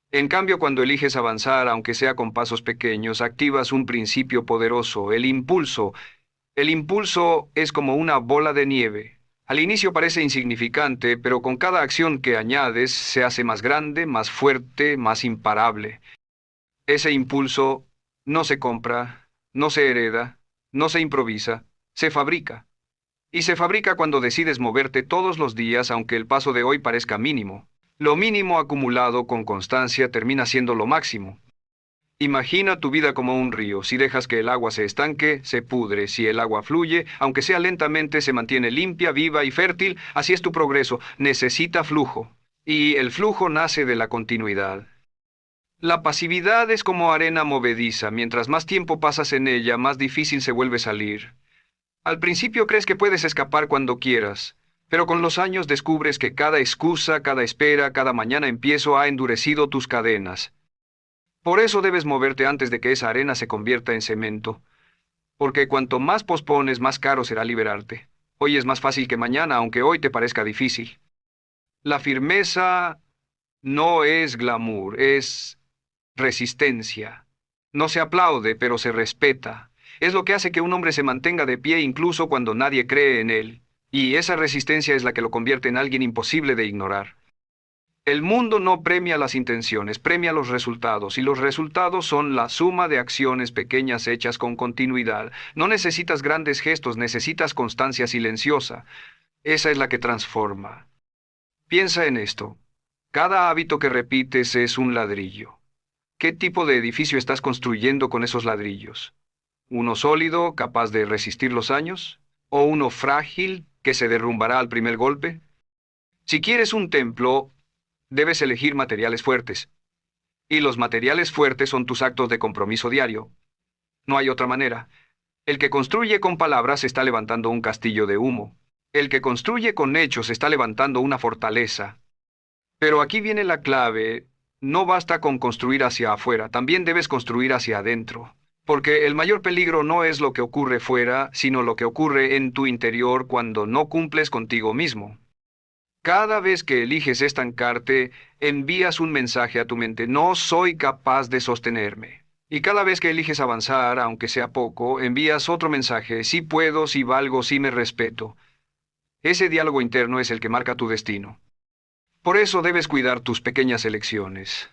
En cambio, cuando eliges avanzar, aunque sea con pasos pequeños, activas un principio poderoso, el impulso. El impulso es como una bola de nieve. Al inicio parece insignificante, pero con cada acción que añades se hace más grande, más fuerte, más imparable. Ese impulso no se compra, no se hereda, no se improvisa, se fabrica. Y se fabrica cuando decides moverte todos los días, aunque el paso de hoy parezca mínimo. Lo mínimo acumulado con constancia termina siendo lo máximo. Imagina tu vida como un río. Si dejas que el agua se estanque, se pudre. Si el agua fluye, aunque sea lentamente, se mantiene limpia, viva y fértil. Así es tu progreso. Necesita flujo. Y el flujo nace de la continuidad. La pasividad es como arena movediza. Mientras más tiempo pasas en ella, más difícil se vuelve salir. Al principio crees que puedes escapar cuando quieras, pero con los años descubres que cada excusa, cada espera, cada mañana empiezo ha endurecido tus cadenas. Por eso debes moverte antes de que esa arena se convierta en cemento, porque cuanto más pospones, más caro será liberarte. Hoy es más fácil que mañana, aunque hoy te parezca difícil. La firmeza no es glamour, es resistencia. No se aplaude, pero se respeta. Es lo que hace que un hombre se mantenga de pie incluso cuando nadie cree en él. Y esa resistencia es la que lo convierte en alguien imposible de ignorar. El mundo no premia las intenciones, premia los resultados, y los resultados son la suma de acciones pequeñas hechas con continuidad. No necesitas grandes gestos, necesitas constancia silenciosa. Esa es la que transforma. Piensa en esto. Cada hábito que repites es un ladrillo. ¿Qué tipo de edificio estás construyendo con esos ladrillos? ¿Uno sólido, capaz de resistir los años? ¿O uno frágil, que se derrumbará al primer golpe? Si quieres un templo, debes elegir materiales fuertes. Y los materiales fuertes son tus actos de compromiso diario. No hay otra manera. El que construye con palabras está levantando un castillo de humo. El que construye con hechos está levantando una fortaleza. Pero aquí viene la clave. No basta con construir hacia afuera, también debes construir hacia adentro. Porque el mayor peligro no es lo que ocurre fuera, sino lo que ocurre en tu interior cuando no cumples contigo mismo. Cada vez que eliges estancarte, envías un mensaje a tu mente: no soy capaz de sostenerme. Y cada vez que eliges avanzar, aunque sea poco, envías otro mensaje: sí puedo, sí valgo, sí me respeto. Ese diálogo interno es el que marca tu destino. Por eso debes cuidar tus pequeñas elecciones.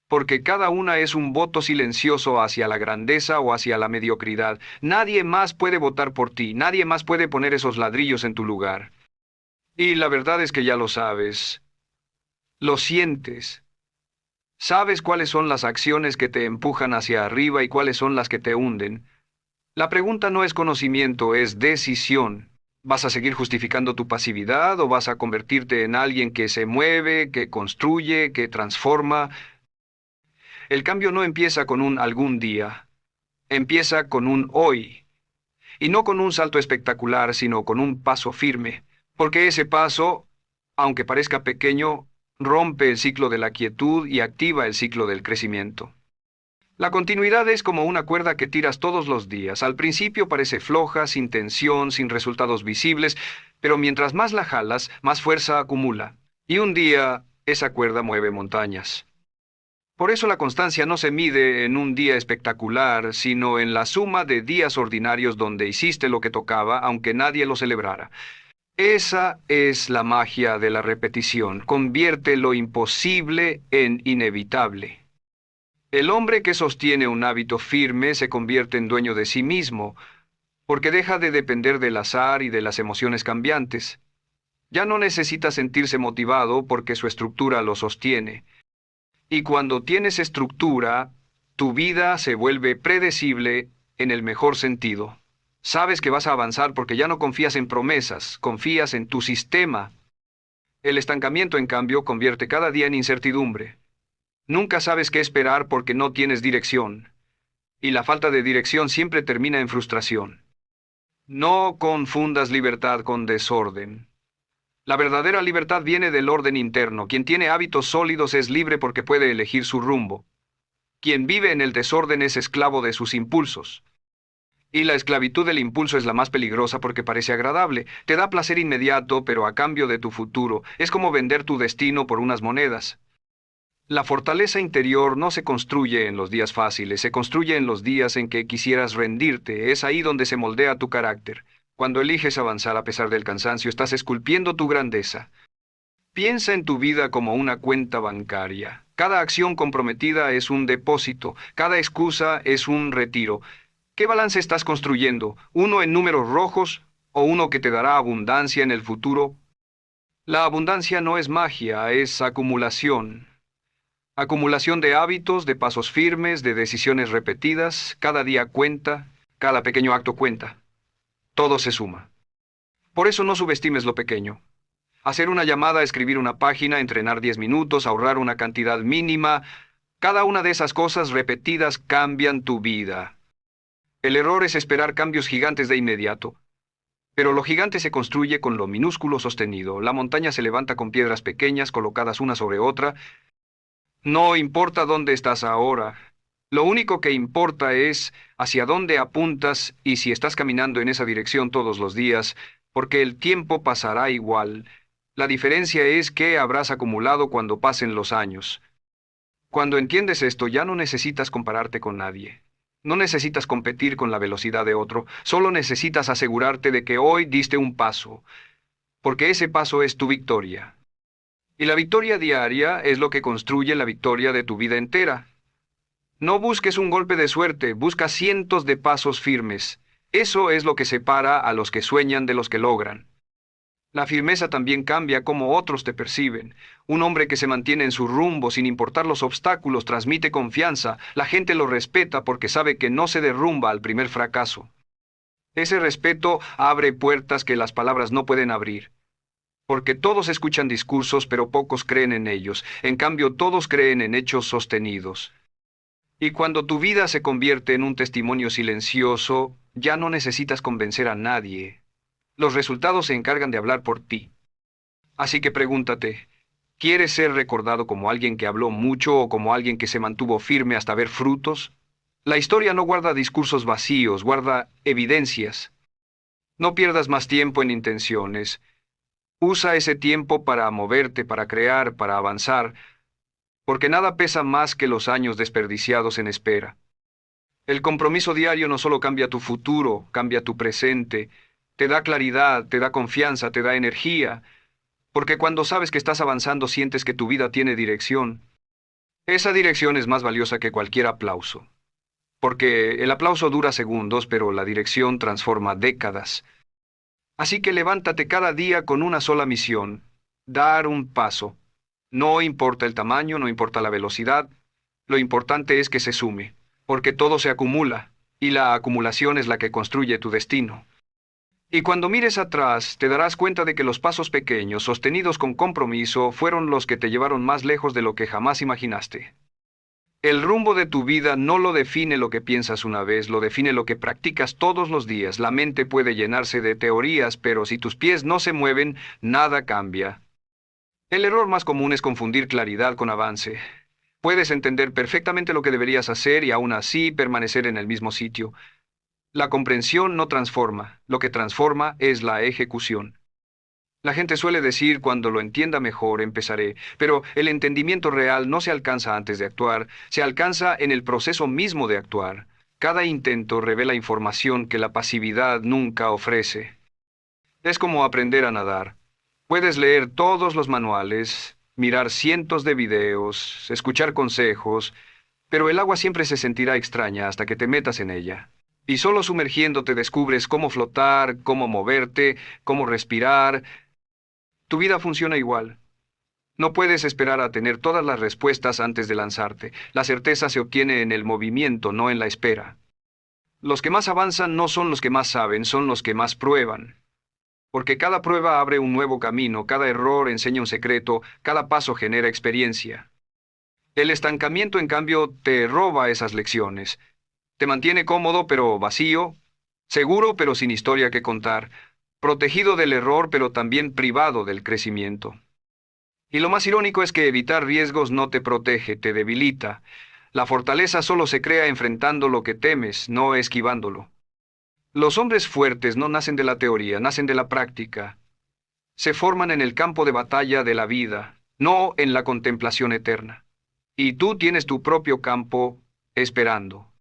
Porque cada una es un voto silencioso hacia la grandeza o hacia la mediocridad. Nadie más puede votar por ti, nadie más puede poner esos ladrillos en tu lugar. Y la verdad es que ya lo sabes. Lo sientes. Sabes cuáles son las acciones que te empujan hacia arriba y cuáles son las que te hunden. La pregunta no es conocimiento, es decisión. ¿Vas a seguir justificando tu pasividad o vas a convertirte en alguien que se mueve, que construye, que transforma? El cambio no empieza con un algún día. Empieza con un hoy. Y no con un salto espectacular, sino con un paso firme. Porque ese paso, aunque parezca pequeño, rompe el ciclo de la quietud y activa el ciclo del crecimiento. La continuidad es como una cuerda que tiras todos los días. Al principio parece floja, sin tensión, sin resultados visibles, pero mientras más la jalas, más fuerza acumula. Y un día, esa cuerda mueve montañas. Por eso la constancia no se mide en un día espectacular, sino en la suma de días ordinarios donde hiciste lo que tocaba, aunque nadie lo celebrara. Esa es la magia de la repetición. Convierte lo imposible en inevitable. El hombre que sostiene un hábito firme se convierte en dueño de sí mismo, porque deja de depender del azar y de las emociones cambiantes. Ya no necesita sentirse motivado porque su estructura lo sostiene. Y cuando tienes estructura, tu vida se vuelve predecible en el mejor sentido. Sabes que vas a avanzar porque ya no confías en promesas, confías en tu sistema. El estancamiento, en cambio, convierte cada día en incertidumbre. Nunca sabes qué esperar porque no tienes dirección. Y la falta de dirección siempre termina en frustración. No confundas libertad con desorden. La verdadera libertad viene del orden interno. Quien tiene hábitos sólidos es libre porque puede elegir su rumbo. Quien vive en el desorden es esclavo de sus impulsos. Y la esclavitud del impulso es la más peligrosa porque parece agradable. Te da placer inmediato, pero a cambio de tu futuro. Es como vender tu destino por unas monedas. La fortaleza interior no se construye en los días fáciles, se construye en los días en que quisieras rendirte. Es ahí donde se moldea tu carácter. Cuando eliges avanzar a pesar del cansancio, estás esculpiendo tu grandeza. Piensa en tu vida como una cuenta bancaria. Cada acción comprometida es un depósito, cada excusa es un retiro. ¿Qué balance estás construyendo? ¿Uno en números rojos o uno que te dará abundancia en el futuro? La abundancia no es magia, es acumulación. Acumulación de hábitos, de pasos firmes, de decisiones repetidas. Cada día cuenta, cada pequeño acto cuenta. Todo se suma. Por eso no subestimes lo pequeño. Hacer una llamada, escribir una página, entrenar 10 minutos, ahorrar una cantidad mínima. Cada una de esas cosas repetidas cambian tu vida. El error es esperar cambios gigantes de inmediato. Pero lo gigante se construye con lo minúsculo sostenido. La montaña se levanta con piedras pequeñas colocadas una sobre otra. No importa dónde estás ahora. Lo único que importa es hacia dónde apuntas y si estás caminando en esa dirección todos los días, porque el tiempo pasará igual. La diferencia es qué habrás acumulado cuando pasen los años. Cuando entiendes esto, ya no necesitas compararte con nadie. No necesitas competir con la velocidad de otro, solo necesitas asegurarte de que hoy diste un paso, porque ese paso es tu victoria. Y la victoria diaria es lo que construye la victoria de tu vida entera. No busques un golpe de suerte, busca cientos de pasos firmes. Eso es lo que separa a los que sueñan de los que logran. La firmeza también cambia cómo otros te perciben. Un hombre que se mantiene en su rumbo sin importar los obstáculos transmite confianza. La gente lo respeta porque sabe que no se derrumba al primer fracaso. Ese respeto abre puertas que las palabras no pueden abrir. Porque todos escuchan discursos, pero pocos creen en ellos. En cambio, todos creen en hechos sostenidos. Y cuando tu vida se convierte en un testimonio silencioso, ya no necesitas convencer a nadie. Los resultados se encargan de hablar por ti. Así que pregúntate, ¿quieres ser recordado como alguien que habló mucho o como alguien que se mantuvo firme hasta ver frutos? La historia no guarda discursos vacíos, guarda evidencias. No pierdas más tiempo en intenciones. Usa ese tiempo para moverte, para crear, para avanzar, porque nada pesa más que los años desperdiciados en espera. El compromiso diario no solo cambia tu futuro, cambia tu presente, te da claridad, te da confianza, te da energía, porque cuando sabes que estás avanzando sientes que tu vida tiene dirección. Esa dirección es más valiosa que cualquier aplauso, porque el aplauso dura segundos, pero la dirección transforma décadas. Así que levántate cada día con una sola misión, dar un paso. No importa el tamaño, no importa la velocidad, lo importante es que se sume, porque todo se acumula, y la acumulación es la que construye tu destino. Y cuando mires atrás, te darás cuenta de que los pasos pequeños, sostenidos con compromiso, fueron los que te llevaron más lejos de lo que jamás imaginaste. El rumbo de tu vida no lo define lo que piensas una vez, lo define lo que practicas todos los días. La mente puede llenarse de teorías, pero si tus pies no se mueven, nada cambia. El error más común es confundir claridad con avance. Puedes entender perfectamente lo que deberías hacer y aún así permanecer en el mismo sitio. La comprensión no transforma, lo que transforma es la ejecución. La gente suele decir cuando lo entienda mejor empezaré, pero el entendimiento real no se alcanza antes de actuar, se alcanza en el proceso mismo de actuar. Cada intento revela información que la pasividad nunca ofrece. Es como aprender a nadar. Puedes leer todos los manuales, mirar cientos de videos, escuchar consejos, pero el agua siempre se sentirá extraña hasta que te metas en ella. Y solo sumergiéndote descubres cómo flotar, cómo moverte, cómo respirar. Tu vida funciona igual. No puedes esperar a tener todas las respuestas antes de lanzarte. La certeza se obtiene en el movimiento, no en la espera. Los que más avanzan no son los que más saben, son los que más prueban. Porque cada prueba abre un nuevo camino, cada error enseña un secreto, cada paso genera experiencia. El estancamiento, en cambio, te roba esas lecciones. Te mantiene cómodo pero vacío, seguro pero sin historia que contar, protegido del error pero también privado del crecimiento. Y lo más irónico es que evitar riesgos no te protege, te debilita. La fortaleza solo se crea enfrentando lo que temes, no esquivándolo. Los hombres fuertes no nacen de la teoría, nacen de la práctica. Se forman en el campo de batalla de la vida, no en la contemplación eterna. Y tú tienes tu propio campo esperando.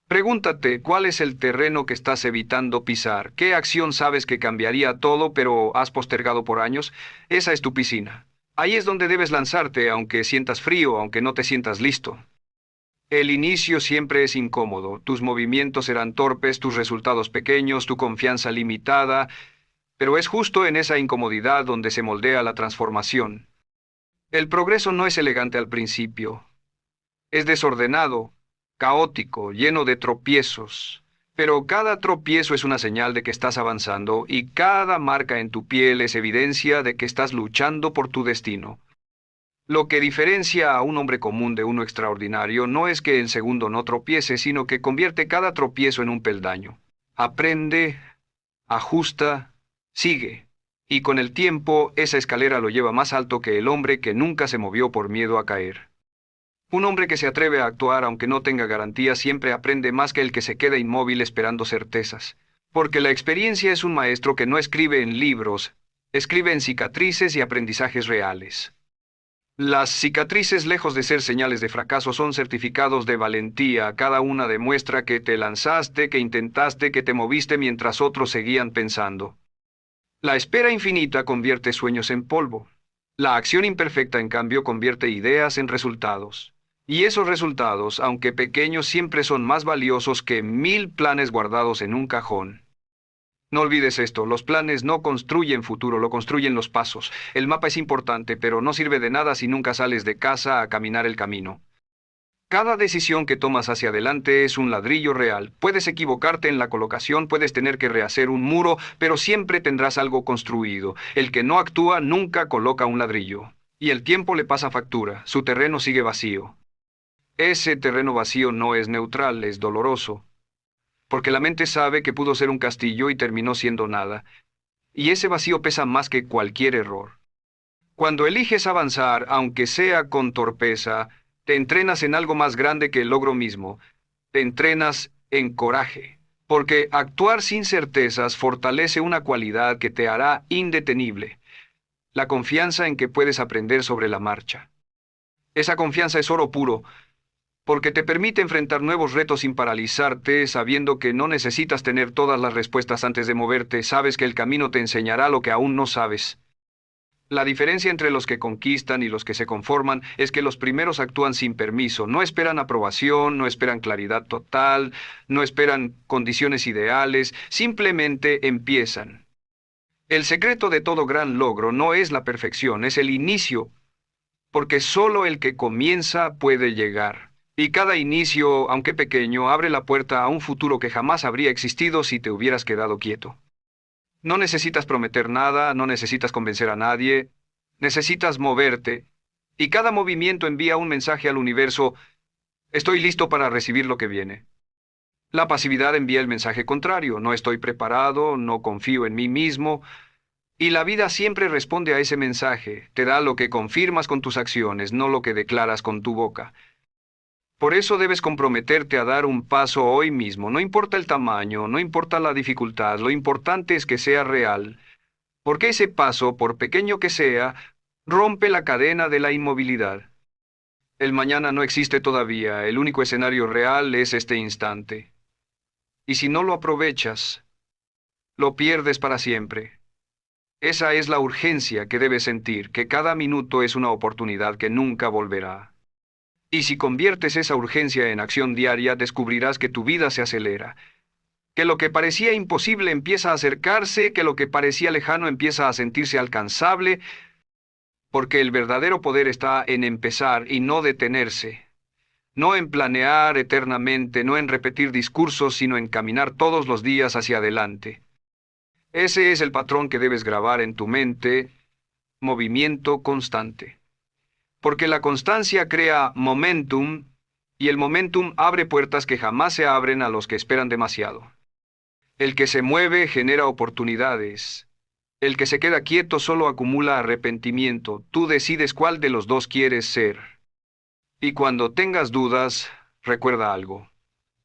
Pregúntate, ¿cuál es el terreno que estás evitando pisar? ¿Qué acción sabes que cambiaría todo, pero has postergado por años? Esa es tu piscina. Ahí es donde debes lanzarte, aunque sientas frío, aunque no te sientas listo. El inicio siempre es incómodo. Tus movimientos serán torpes, tus resultados pequeños, tu confianza limitada, pero es justo en esa incomodidad donde se moldea la transformación. El progreso no es elegante al principio. Es desordenado, caótico, lleno de tropiezos. Pero cada tropiezo es una señal de que estás avanzando y cada marca en tu piel es evidencia de que estás luchando por tu destino. Lo que diferencia a un hombre común de uno extraordinario no es que el segundo no tropiece, sino que convierte cada tropiezo en un peldaño. Aprende, ajusta, sigue. Y con el tiempo, esa escalera lo lleva más alto que el hombre que nunca se movió por miedo a caer. Un hombre que se atreve a actuar aunque no tenga garantía siempre aprende más que el que se queda inmóvil esperando certezas. Porque la experiencia es un maestro que no escribe en libros, escribe en cicatrices y aprendizajes reales. Las cicatrices, lejos de ser señales de fracaso, son certificados de valentía. Cada una demuestra que te lanzaste, que intentaste, que te moviste mientras otros seguían pensando. La espera infinita convierte sueños en polvo. La acción imperfecta, en cambio, convierte ideas en resultados. Y esos resultados, aunque pequeños, siempre son más valiosos que 1000 planes guardados en un cajón. No olvides esto, los planes no construyen futuro, lo construyen los pasos. El mapa es importante, pero no sirve de nada si nunca sales de casa a caminar el camino. Cada decisión que tomas hacia adelante es un ladrillo real. Puedes equivocarte en la colocación, puedes tener que rehacer un muro, pero siempre tendrás algo construido. El que no actúa nunca coloca un ladrillo. Y el tiempo le pasa factura, su terreno sigue vacío. Ese terreno vacío no es neutral, es doloroso. Porque la mente sabe que pudo ser un castillo y terminó siendo nada. Y ese vacío pesa más que cualquier error. Cuando eliges avanzar, aunque sea con torpeza, te entrenas en algo más grande que el logro mismo. Te entrenas en coraje. Porque actuar sin certezas fortalece una cualidad que te hará indetenible. La confianza en que puedes aprender sobre la marcha. Esa confianza es oro puro, porque te permite enfrentar nuevos retos sin paralizarte, sabiendo que no necesitas tener todas las respuestas antes de moverte, sabes que el camino te enseñará lo que aún no sabes. La diferencia entre los que conquistan y los que se conforman es que los primeros actúan sin permiso, no esperan aprobación, no esperan claridad total, no esperan condiciones ideales, simplemente empiezan. El secreto de todo gran logro no es la perfección, es el inicio, porque solo el que comienza puede llegar. Y cada inicio, aunque pequeño, abre la puerta a un futuro que jamás habría existido si te hubieras quedado quieto. No necesitas prometer nada, no necesitas convencer a nadie, necesitas moverte. Y cada movimiento envía un mensaje al universo: estoy listo para recibir lo que viene. La pasividad envía el mensaje contrario: no estoy preparado, no confío en mí mismo. Y la vida siempre responde a ese mensaje, te da lo que confirmas con tus acciones, no lo que declaras con tu boca. Por eso debes comprometerte a dar un paso hoy mismo, no importa el tamaño, no importa la dificultad, lo importante es que sea real, porque ese paso, por pequeño que sea, rompe la cadena de la inmovilidad. El mañana no existe todavía, el único escenario real es este instante. Y si no lo aprovechas, lo pierdes para siempre. Esa es la urgencia que debes sentir, que cada minuto es una oportunidad que nunca volverá. Y si conviertes esa urgencia en acción diaria, descubrirás que tu vida se acelera, que lo que parecía imposible empieza a acercarse, que lo que parecía lejano empieza a sentirse alcanzable, porque el verdadero poder está en empezar y no detenerse. No en planear eternamente, no en repetir discursos, sino en caminar todos los días hacia adelante. Ese es el patrón que debes grabar en tu mente, movimiento constante. Porque la constancia crea momentum, y el momentum abre puertas que jamás se abren a los que esperan demasiado. El que se mueve genera oportunidades. El que se queda quieto solo acumula arrepentimiento. Tú decides cuál de los dos quieres ser. Y cuando tengas dudas, recuerda algo.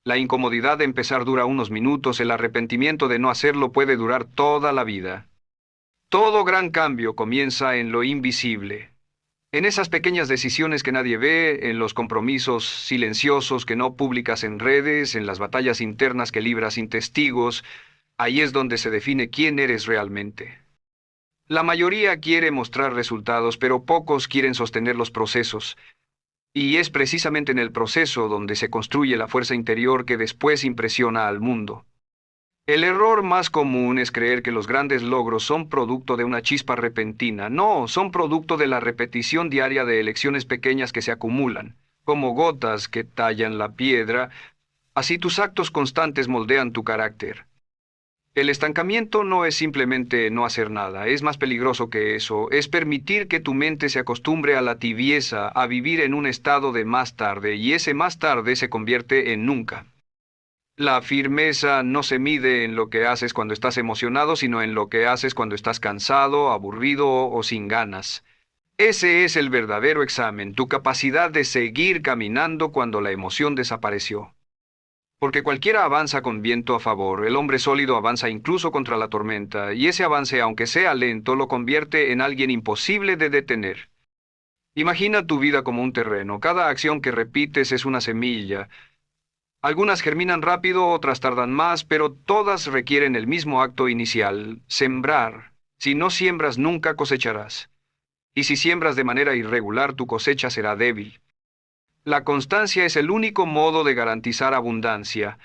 La incomodidad de empezar dura unos minutos, el arrepentimiento de no hacerlo puede durar toda la vida. Todo gran cambio comienza en lo invisible. En esas pequeñas decisiones que nadie ve, en los compromisos silenciosos que no publicas en redes, en las batallas internas que libras sin testigos, ahí es donde se define quién eres realmente. La mayoría quiere mostrar resultados, pero pocos quieren sostener los procesos. Y es precisamente en el proceso donde se construye la fuerza interior que después impresiona al mundo. El error más común es creer que los grandes logros son producto de una chispa repentina. No, son producto de la repetición diaria de elecciones pequeñas que se acumulan. Como gotas que tallan la piedra, así tus actos constantes moldean tu carácter. El estancamiento no es simplemente no hacer nada, es más peligroso que eso, es permitir que tu mente se acostumbre a la tibieza, a vivir en un estado de más tarde, y ese más tarde se convierte en nunca. La firmeza no se mide en lo que haces cuando estás emocionado, sino en lo que haces cuando estás cansado, aburrido o sin ganas. Ese es el verdadero examen, tu capacidad de seguir caminando cuando la emoción desapareció. Porque cualquiera avanza con viento a favor, el hombre sólido avanza incluso contra la tormenta, y ese avance, aunque sea lento, lo convierte en alguien imposible de detener. Imagina tu vida como un terreno, cada acción que repites es una semilla. Algunas germinan rápido, otras tardan más, pero todas requieren el mismo acto inicial, sembrar. Si no siembras, nunca cosecharás. Y si siembras de manera irregular, tu cosecha será débil. La constancia es el único modo de garantizar abundancia,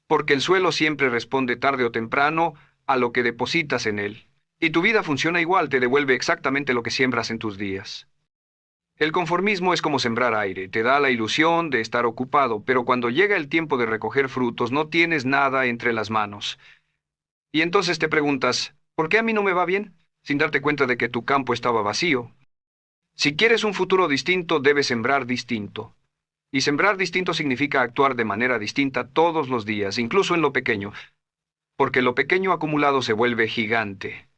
porque el suelo siempre responde tarde o temprano a lo que depositas en él. Y tu vida funciona igual, te devuelve exactamente lo que siembras en tus días. El conformismo es como sembrar aire, te da la ilusión de estar ocupado, pero cuando llega el tiempo de recoger frutos no tienes nada entre las manos. Y entonces te preguntas, ¿por qué a mí no me va bien? Sin darte cuenta de que tu campo estaba vacío. Si quieres un futuro distinto, debes sembrar distinto. Y sembrar distinto significa actuar de manera distinta todos los días, incluso en lo pequeño, porque lo pequeño acumulado se vuelve gigante.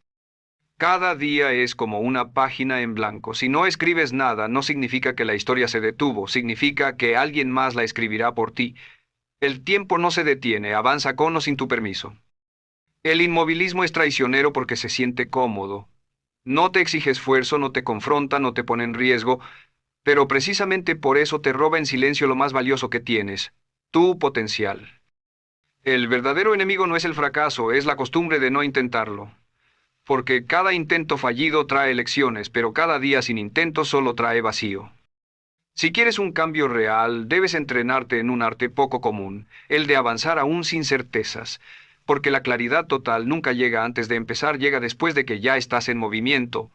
Cada día es como una página en blanco. Si no escribes nada, no significa que la historia se detuvo, significa que alguien más la escribirá por ti. El tiempo no se detiene, avanza con o sin tu permiso. El inmovilismo es traicionero porque se siente cómodo. No te exige esfuerzo, no te confronta, no te pone en riesgo, pero precisamente por eso te roba en silencio lo más valioso que tienes, tu potencial. El verdadero enemigo no es el fracaso, es la costumbre de no intentarlo. Porque cada intento fallido trae lecciones, pero cada día sin intento solo trae vacío. Si quieres un cambio real, debes entrenarte en un arte poco común, el de avanzar aún sin certezas, porque la claridad total nunca llega antes de empezar, llega después de que ya estás en movimiento.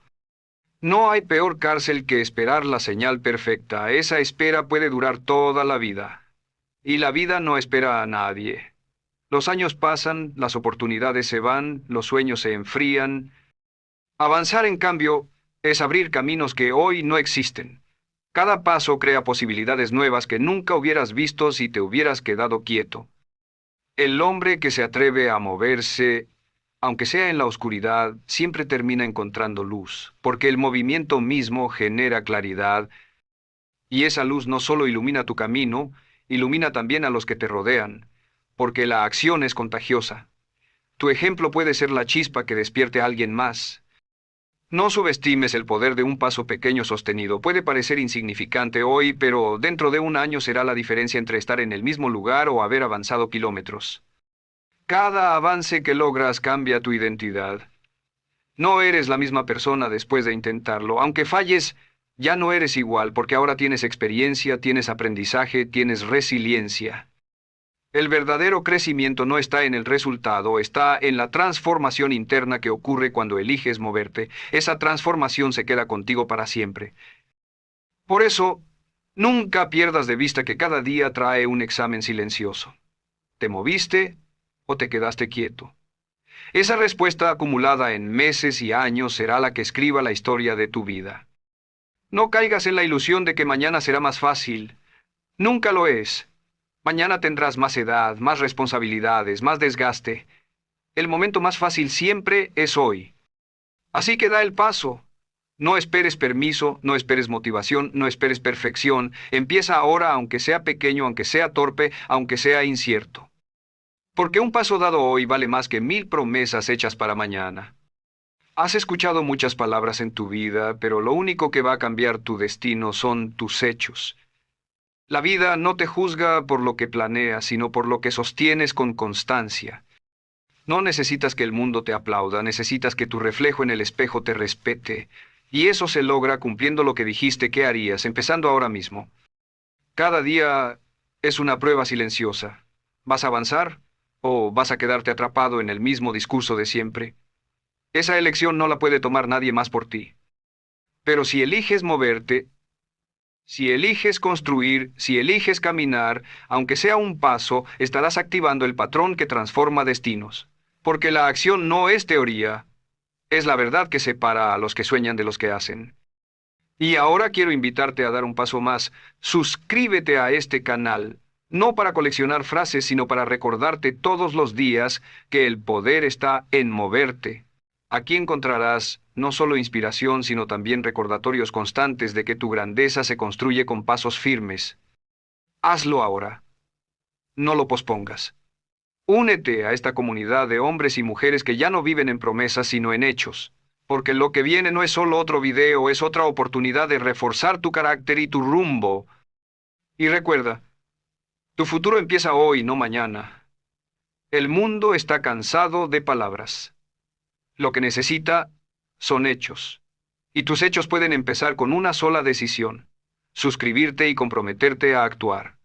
No hay peor cárcel que esperar la señal perfecta, esa espera puede durar toda la vida. Y la vida no espera a nadie. Los años pasan, las oportunidades se van, los sueños se enfrían. Avanzar, en cambio, es abrir caminos que hoy no existen. Cada paso crea posibilidades nuevas que nunca hubieras visto si te hubieras quedado quieto. El hombre que se atreve a moverse aunque sea en la oscuridad, siempre termina encontrando luz, porque el movimiento mismo genera claridad, y esa luz no solo ilumina tu camino, ilumina también a los que te rodean, porque la acción es contagiosa. Tu ejemplo puede ser la chispa que despierte a alguien más. No subestimes el poder de un paso pequeño sostenido. Puede parecer insignificante hoy, pero dentro de un año será la diferencia entre estar en el mismo lugar o haber avanzado kilómetros. Cada avance que logras cambia tu identidad. No eres la misma persona después de intentarlo. Aunque falles, ya no eres igual, porque ahora tienes experiencia, tienes aprendizaje, tienes resiliencia. El verdadero crecimiento no está en el resultado, está en la transformación interna que ocurre cuando eliges moverte. Esa transformación se queda contigo para siempre. Por eso, nunca pierdas de vista que cada día trae un examen silencioso. ¿Te moviste o te quedaste quieto? Esa respuesta acumulada en meses y años será la que escriba la historia de tu vida. No caigas en la ilusión de que mañana será más fácil. Nunca lo es. Mañana tendrás más edad, más responsabilidades, más desgaste. El momento más fácil siempre es hoy. Así que da el paso. No esperes permiso, no esperes motivación, no esperes perfección. Empieza ahora, aunque sea pequeño, aunque sea torpe, aunque sea incierto. Porque un paso dado hoy vale más que 1000 promesas hechas para mañana. Has escuchado muchas palabras en tu vida, pero lo único que va a cambiar tu destino son tus hechos. La vida no te juzga por lo que planeas, sino por lo que sostienes con constancia. No necesitas que el mundo te aplauda, necesitas que tu reflejo en el espejo te respete. Y eso se logra cumpliendo lo que dijiste que harías, empezando ahora mismo. Cada día es una prueba silenciosa. ¿Vas a avanzar o vas a quedarte atrapado en el mismo discurso de siempre? Esa elección no la puede tomar nadie más por ti. Pero si eliges moverte, si eliges construir, si eliges caminar, aunque sea un paso, estarás activando el patrón que transforma destinos. Porque la acción no es teoría, es la verdad que separa a los que sueñan de los que hacen. Y ahora quiero invitarte a dar un paso más. Suscríbete a este canal, no para coleccionar frases, sino para recordarte todos los días que el poder está en moverte. Aquí encontrarás no solo inspiración, sino también recordatorios constantes de que tu grandeza se construye con pasos firmes. Hazlo ahora. No lo pospongas. Únete a esta comunidad de hombres y mujeres que ya no viven en promesas, sino en hechos. Porque lo que viene no es solo otro video, es otra oportunidad de reforzar tu carácter y tu rumbo. Y recuerda, tu futuro empieza hoy, no mañana. El mundo está cansado de palabras. Lo que necesita son hechos. Y tus hechos pueden empezar con una sola decisión: suscribirte y comprometerte a actuar.